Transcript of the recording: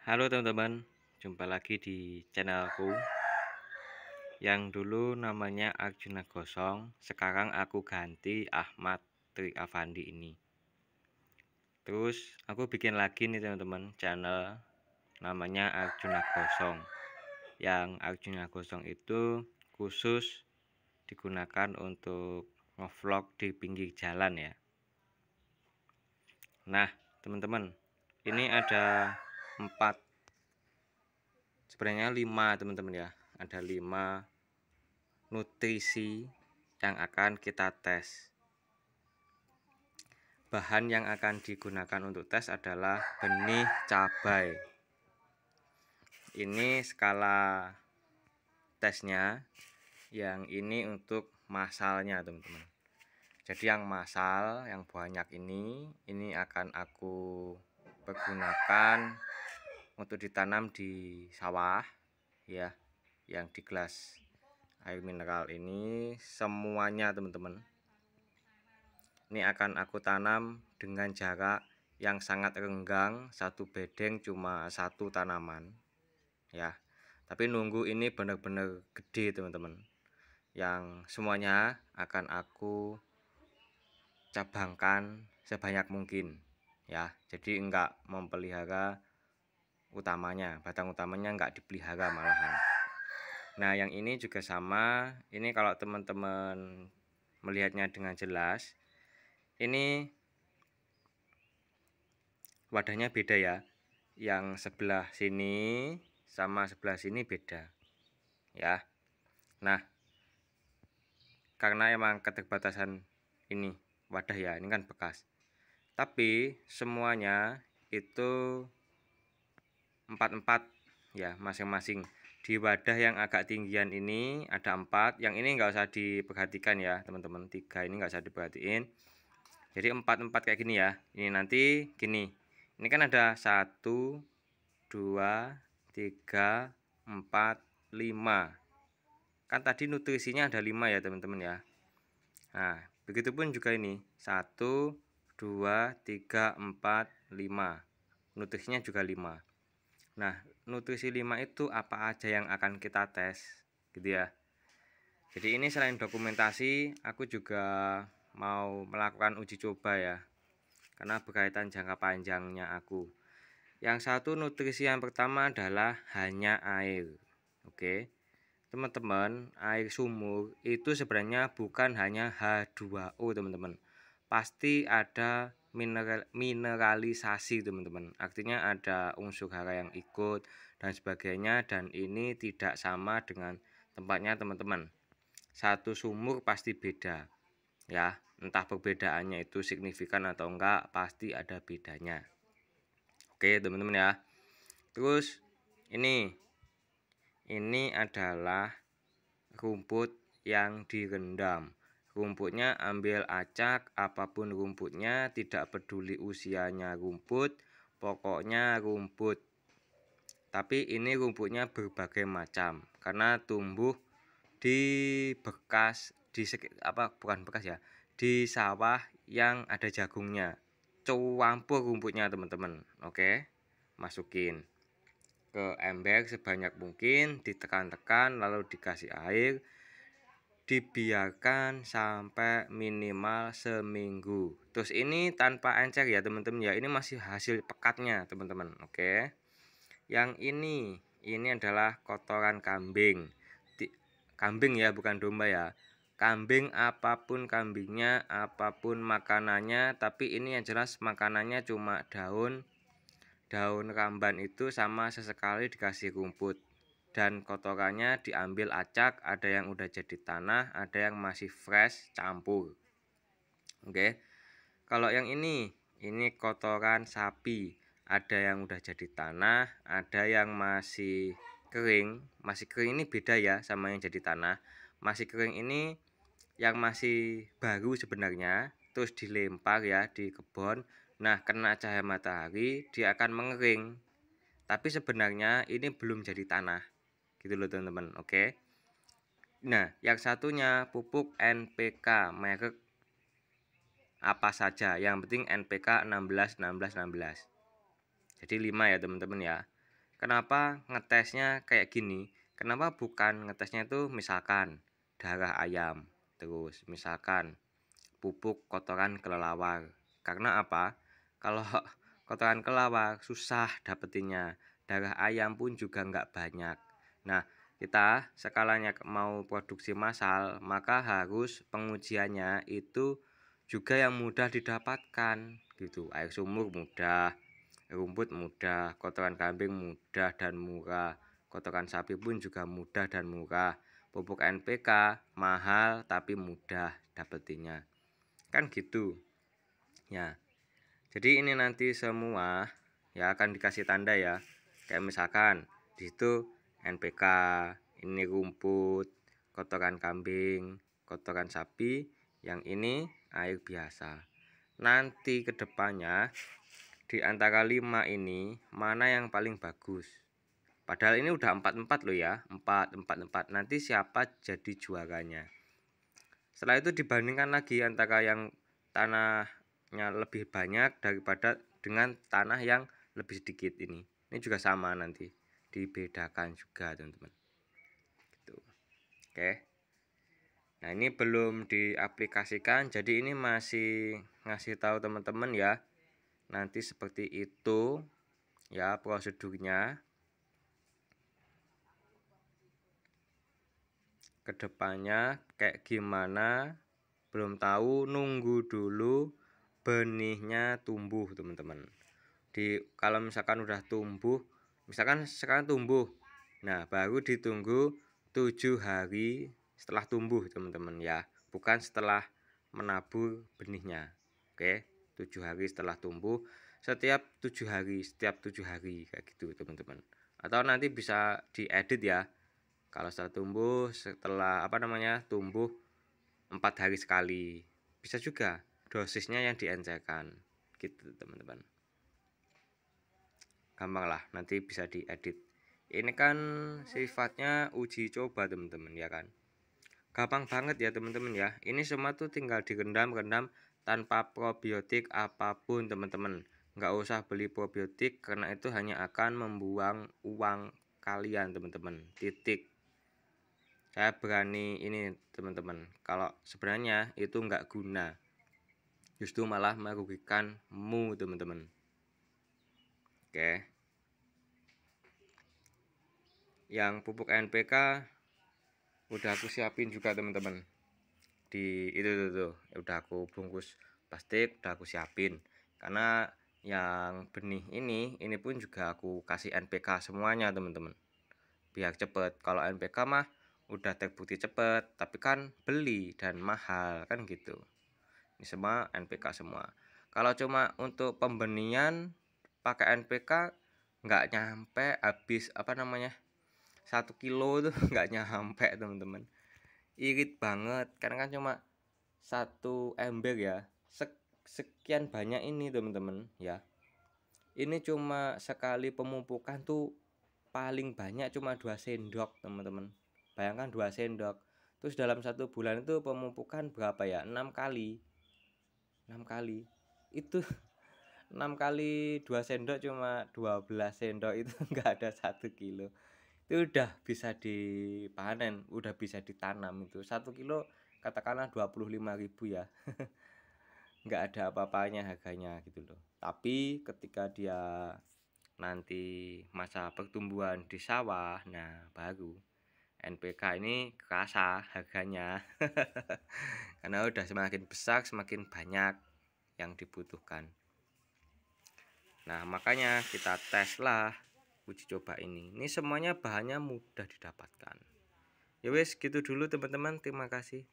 Halo teman-teman, jumpa lagi di channelku yang dulu namanya Arjuna Gosong, sekarang aku ganti Ahmad Tri Avandi ini. Terus aku bikin lagi nih teman-teman channel namanya Arjuna Gosong. Yang Arjuna Gosong itu khusus digunakan untuk ngevlog di pinggir jalan ya. Nah teman-teman, ini ada 4, sebenarnya 5 teman-teman ya. Ada 5 nutrisi yang akan kita tes. Bahan yang akan digunakan untuk tes adalah benih cabai. Ini skala tesnya, yang ini untuk masalnya teman-teman. Jadi yang masal, yang banyak ini akan aku pergunakan untuk ditanam di sawah ya, yang di gelas air mineral ini semuanya teman-teman. Ini akan aku tanam dengan jarak yang sangat renggang, satu bedeng cuma satu tanaman ya. Tapi nunggu ini benar-benar gede teman-teman, yang semuanya akan aku cabangkan sebanyak mungkin ya. Jadi enggak mempelihara utamanya, batang utamanya enggak dipelihara malahan. Nah yang ini juga sama. Ini kalau teman-teman melihatnya dengan jelas, ini wadahnya beda ya. Yang sebelah sini sama sebelah sini beda ya. Nah karena emang keterbatasan ini wadah ya, ini kan bekas, tapi semuanya itu 4-4 ya masing-masing. Di wadah yang agak tinggian ini ada 4, yang ini nggak usah diperhatikan ya teman-teman. 3 ini nggak usah diperhatiin. Jadi 4-4 kayak gini ya. Ini nanti gini, ini kan ada 1 2 3 4 5. Kan tadi nutrisinya ada 5 ya teman-teman ya. Nah begitupun juga ini 1 2 3 4 5, nutrisinya juga 5. Nah nutrisi 5 itu apa aja yang akan kita tes gitu ya. Jadi ini selain dokumentasi, aku juga mau melakukan uji coba ya, karena berkaitan jangka panjangnya aku. Yang satu nutrisi yang pertama adalah hanya air. Oke teman-teman, air sumur itu sebenarnya bukan hanya H2O teman-teman, pasti ada mineralisasi teman-teman. Artinya ada unsur hara yang ikut dan sebagainya, dan ini tidak sama dengan tempatnya teman-teman. Satu sumur pasti beda ya, entah perbedaannya itu signifikan atau enggak, pasti ada bedanya. Oke teman-teman ya. Terus ini adalah rumput yang direndam. Rumputnya ambil acak, apapun rumputnya, tidak peduli usianya rumput, pokoknya rumput. Tapi ini rumputnya berbagai macam karena tumbuh di di sawah yang ada jagungnya. Campur rumputnya teman-teman. Oke, masukin ke ember sebanyak mungkin, ditekan-tekan lalu dikasih air, dibiarkan sampai minimal seminggu. Terus ini tanpa encer ya teman-teman ya, ini masih hasil pekatnya teman-teman. Oke, yang ini adalah kotoran kambing. Kambing ya, bukan domba ya. Kambing apapun kambingnya, apapun makanannya, tapi ini yang jelas makanannya cuma daun ramban itu sama sesekali dikasih rumput. Dan kotorannya diambil acak, ada yang udah jadi tanah, ada yang masih fresh campur. Oke. Kalau yang ini kotoran sapi, ada yang udah jadi tanah, ada yang masih kering. Masih kering ini beda ya sama yang jadi tanah. Masih kering ini yang masih baru sebenarnya, terus dilempar ya di kebun. Nah kena cahaya matahari dia akan mengering, tapi sebenarnya ini belum jadi tanah gitu loh teman-teman. Oke. Nah yang satunya pupuk NPK merek apa saja, yang penting NPK 16 16 16. Jadi 5 ya teman-teman ya. Kenapa ngetesnya kayak gini? Kenapa bukan ngetesnya itu misalkan darah ayam, terus misalkan pupuk kotoran kelelawar. Karena apa? Kalau kotoran kelelawar susah dapetinnya, darah ayam pun juga nggak banyak. Nah, kita skalanya mau produksi massal, maka harus pengujiannya itu juga yang mudah didapatkan gitu. Air sumur mudah, rumput mudah, kotoran kambing mudah dan murah, kotoran sapi pun juga mudah dan murah. Pupuk NPK mahal tapi mudah dapetinnya. Kan gitu. Ya. Jadi ini nanti semua ya akan dikasih tanda ya. Kayak misalkan di situ NPK, ini rumput, kotoran kambing, kotoran sapi, yang ini air biasa. Nanti kedepannya di antara 5 ini mana yang paling bagus? Padahal ini udah 4-4 loh ya, 4-4-4. Nanti siapa jadi juaranya? Setelah itu dibandingkan lagi antara yang tanahnya lebih banyak daripada dengan tanah yang lebih sedikit ini. Ini juga sama nanti dibedakan juga teman-teman. Gitu. Oke. Nah ini belum diaplikasikan, jadi ini masih ngasih tahu teman-teman ya. Nanti seperti itu ya prosedurnya. Kedepannya kayak gimana belum tahu, nunggu dulu benihnya tumbuh teman-teman. Kalau misalkan udah tumbuh, misalkan sekarang tumbuh, nah baru ditunggu 7 hari setelah tumbuh teman-teman ya, bukan setelah menabur benihnya. Oke, 7 hari setelah tumbuh, setiap 7 hari kayak gitu teman-teman. Atau nanti bisa diedit ya, kalau setelah tumbuh 4 hari sekali, bisa juga dosisnya yang diencerkan gitu teman-teman. Gampang lah, nanti bisa diedit. Ini kan sifatnya uji coba teman-teman ya kan, gampang banget ya teman-teman ya. Ini semua tuh tinggal direndam tanpa probiotik apapun teman-teman. Nggak usah beli probiotik karena itu hanya akan membuang uang kalian teman-teman, titik. Saya berani ini teman-teman, kalau sebenarnya itu nggak guna, justru malah merugikanmu teman-teman. Oke, yang pupuk NPK udah aku siapin juga teman-teman, di itu tuh udah aku bungkus plastik, udah aku siapin. Karena yang benih ini pun juga aku kasih NPK semuanya teman-teman, biar cepet. Kalau NPK mah udah terbukti cepet, tapi kan beli dan mahal kan gitu. Ini semua NPK semua. Kalau cuma untuk pembenihan pakai NPK nggak nyampe, habis 1 kilo tuh nggak nyampe teman-teman. Irit banget karena kan cuma 1 ember ya, sekian banyak ini teman-teman ya. Ini cuma sekali pemupukan tuh paling banyak cuma 2 sendok teman-teman. Bayangkan 2 sendok, terus dalam 1 bulan itu pemupukan berapa ya, 6 kali itu. 6 kali 2 sendok cuma 12 sendok itu enggak ada 1 kilo. Itu udah bisa dipanen, udah bisa ditanam. Itu 1 kilo katakanlah 25.000 ya. Enggak ada apa-apanya harganya gitu loh. Tapi ketika dia nanti masa pertumbuhan di sawah, nah baru NPK ini kerasa harganya. Karena udah semakin besar semakin banyak yang dibutuhkan. Nah makanya kita tes lah uji coba ini. Ini semuanya bahannya mudah didapatkan. Ya wes gitu dulu teman-teman, terima kasih.